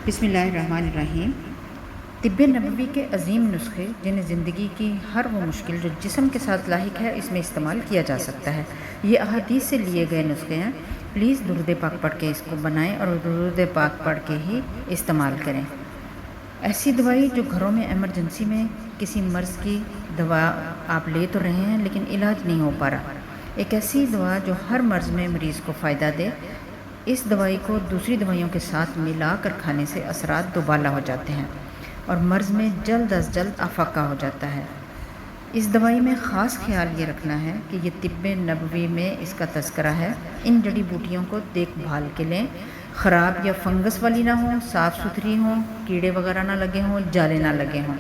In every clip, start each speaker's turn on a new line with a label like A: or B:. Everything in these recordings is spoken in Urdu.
A: بسم اللہ الرحمن الرحیم۔ طب نبوی کے عظیم نسخے جنہیں زندگی کی ہر وہ مشکل جو جسم کے ساتھ لاحق ہے اس میں استعمال کیا جا سکتا ہے۔ یہ احادیث سے لیے گئے نسخے ہیں۔ پلیز درود پاک پڑھ کے اس کو بنائیں اور درود پاک پڑھ کے ہی استعمال کریں۔ ایسی دوائی جو گھروں میں ایمرجنسی میں کسی مرض کی دوا آپ لے تو رہے ہیں لیکن علاج نہیں ہو پا رہا، ایک ایسی دوا جو ہر مرض میں مریض کو فائدہ دے۔ اس دوائی کو دوسری دوائیوں کے ساتھ ملا کر کھانے سے اثرات دوبالا ہو جاتے ہیں اور مرض میں جلد از جلد افاقہ ہو جاتا ہے۔ اس دوائی میں خاص خیال یہ رکھنا ہے کہ یہ طب نبوی میں اس کا تذکرہ ہے۔ ان جڑی بوٹیوں کو دیکھ بھال کے لیں، خراب یا فنگس والی نہ ہوں، صاف ستھری ہوں، کیڑے وغیرہ نہ لگے ہوں، جالے نہ لگے ہوں۔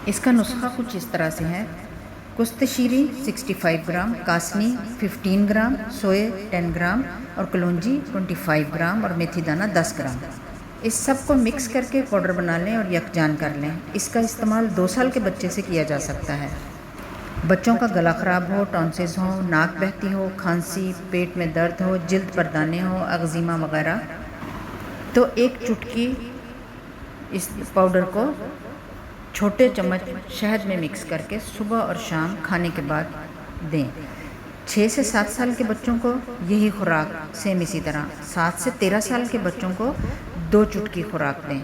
A: اس کا نسخہ کچھ اس طرح سے ہے: کست شیریں 65 گرام، کاسنی 15 گرام، سوئے 10 گرام اور کلونجی 25 گرام اور میتھی دانہ 10 گرام۔ اس سب کو مکس کر کے پاؤڈر بنا لیں اور یکجان کر لیں۔ اس کا استعمال 2 سال کے بچے سے کیا جا سکتا ہے۔ بچوں کا گلا خراب ہو، ٹونسلز ہوں، ناک بہتی ہو، کھانسی، پیٹ میں درد ہو، جلد پر دانے ہو، اگزیما وغیرہ، تو 1 چٹکی اس پاؤڈر کو چھوٹے چمچ شہد میں مکس کر کے صبح اور شام کھانے کے بعد دیں۔ 6 سے 7 سال کے بچوں کو یہی خوراک سیم اسی طرح۔ 7 سے 13 سال کے بچوں کو 2 چٹکی خوراک دیں۔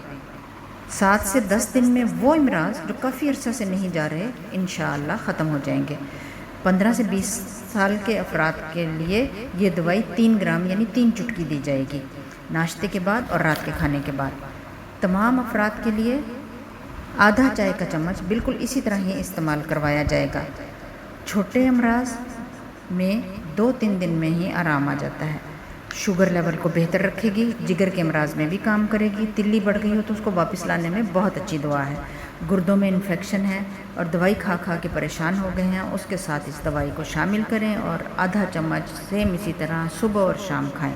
A: 7 سے 10 دن میں وہ امراض جو کافی عرصہ سے نہیں جا رہے انشاءاللہ ختم ہو جائیں گے۔ 15 سے 20 سال کے افراد کے لیے یہ دوائی 3 گرام یعنی 3 چٹکی دی جائے گی، ناشتے کے بعد اور رات کے کھانے کے بعد۔ تمام افراد کے لیے آدھا چائے کا چمچ بالکل اسی طرح ہی استعمال کروایا جائے گا۔ چھوٹے امراض میں 2-3 دن میں ہی آرام آ جاتا ہے۔ شوگر لیول کو بہتر رکھے گی، جگر کے امراض میں بھی کام کرے گی۔ تلی بڑھ گئی ہو تو اس کو واپس لانے میں بہت اچھی دوا ہے۔ گردوں میں انفیکشن ہے اور دوائی کھا کھا کے پریشان ہو گئے ہیں، اس کے ساتھ اس دوائی کو شامل کریں اور آدھا چمچ سیم اسی طرح صبح اور شام کھائیں۔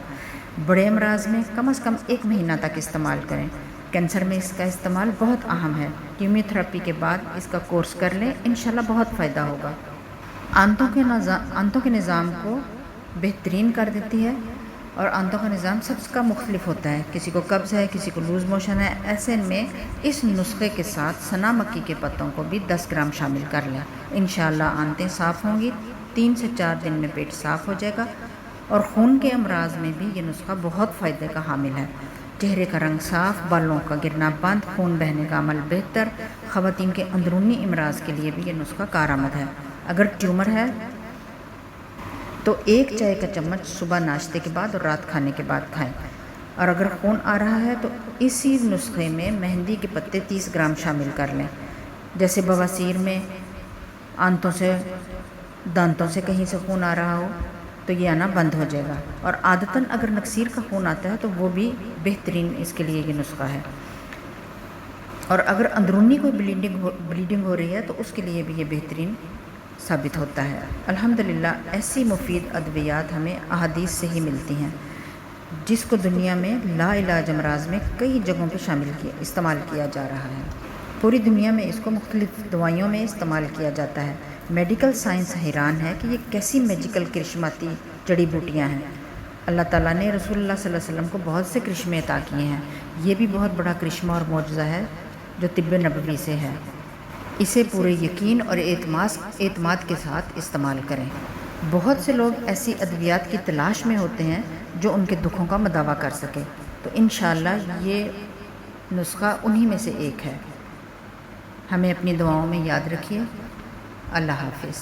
A: بڑے امراض میں کم از کم 1 مہینہ تک استعمال کریں۔ کینسر میں اس کا استعمال بہت اہم ہے۔ کیمیو تھراپی کے بعد اس کا کورس کر لیں، انشاءاللہ بہت فائدہ ہوگا۔ آنتوں کے نظام کو بہترین کر دیتی ہے اور آنتوں کا نظام سب کا مختلف ہوتا ہے، کسی کو قبض ہے، کسی کو لوز موشن ہے۔ ایسے میں اس نسخے کے ساتھ سنا مکی کے پتوں کو بھی 10 گرام شامل کر لیں، انشاءاللہ آنتیں صاف ہوں گی۔ 3 سے 4 دن میں پیٹ صاف ہو جائے گا اور خون کے امراض میں بھی یہ نسخہ بہت فائدے کا حامل ہے۔ چہرے کا رنگ صاف، بالوں کا گرنا بند، خون بہنے کا عمل بہتر۔ خواتین کے اندرونی امراض کے لیے بھی یہ نسخہ کارآمد ہے۔ اگر ٹیومر ہے تو 1 چائے کا چمچ صبح ناشتے کے بعد اور رات کھانے کے بعد کھائیں، اور اگر خون آ رہا ہے تو اسی نسخے میں مہندی کے پتے 30 گرام شامل کر لیں۔ جیسے بواسیر میں دانتوں سے کہیں سے خون آ رہا ہو تو یہ آنا بند ہو جائے گا، اور عادتاً اگر نکسیر کا خون آتا ہے تو وہ بھی بہترین اس کے لیے یہ نسخہ ہے۔ اور اگر اندرونی کوئی بلیڈنگ ہو رہی ہے تو اس کے لیے بھی یہ بہترین ثابت ہوتا ہے۔ الحمدللہ ایسی مفید ادویات ہمیں احادیث سے ہی ملتی ہیں، جس کو دنیا میں لا علاج امراض میں کئی جگہوں پہ استعمال کیا جا رہا ہے۔ پوری دنیا میں اس کو مختلف دوائیوں میں استعمال کیا جاتا ہے۔ میڈیکل سائنس حیران ہے کہ یہ کیسی میجیکل کرشماتی جڑی بوٹیاں ہیں۔ اللہ تعالیٰ نے رسول اللہ صلی اللہ علیہ وسلم کو بہت سے کرشمے عطا کیے ہیں، یہ بھی بہت بڑا کرشمہ اور معجزہ ہے جو طب نبوی سے ہے۔ اسے پورے یقین اور اعتماد کے ساتھ استعمال کریں۔ بہت سے لوگ ایسی ادویات کی تلاش میں ہوتے ہیں جو ان کے دکھوں کا مداوع کر سکے، تو انشاءاللہ یہ نسخہ انہی میں سے ایک ہے۔ ہمیں اپنی دعاؤں میں یاد رکھیے۔ اللہ حافظ۔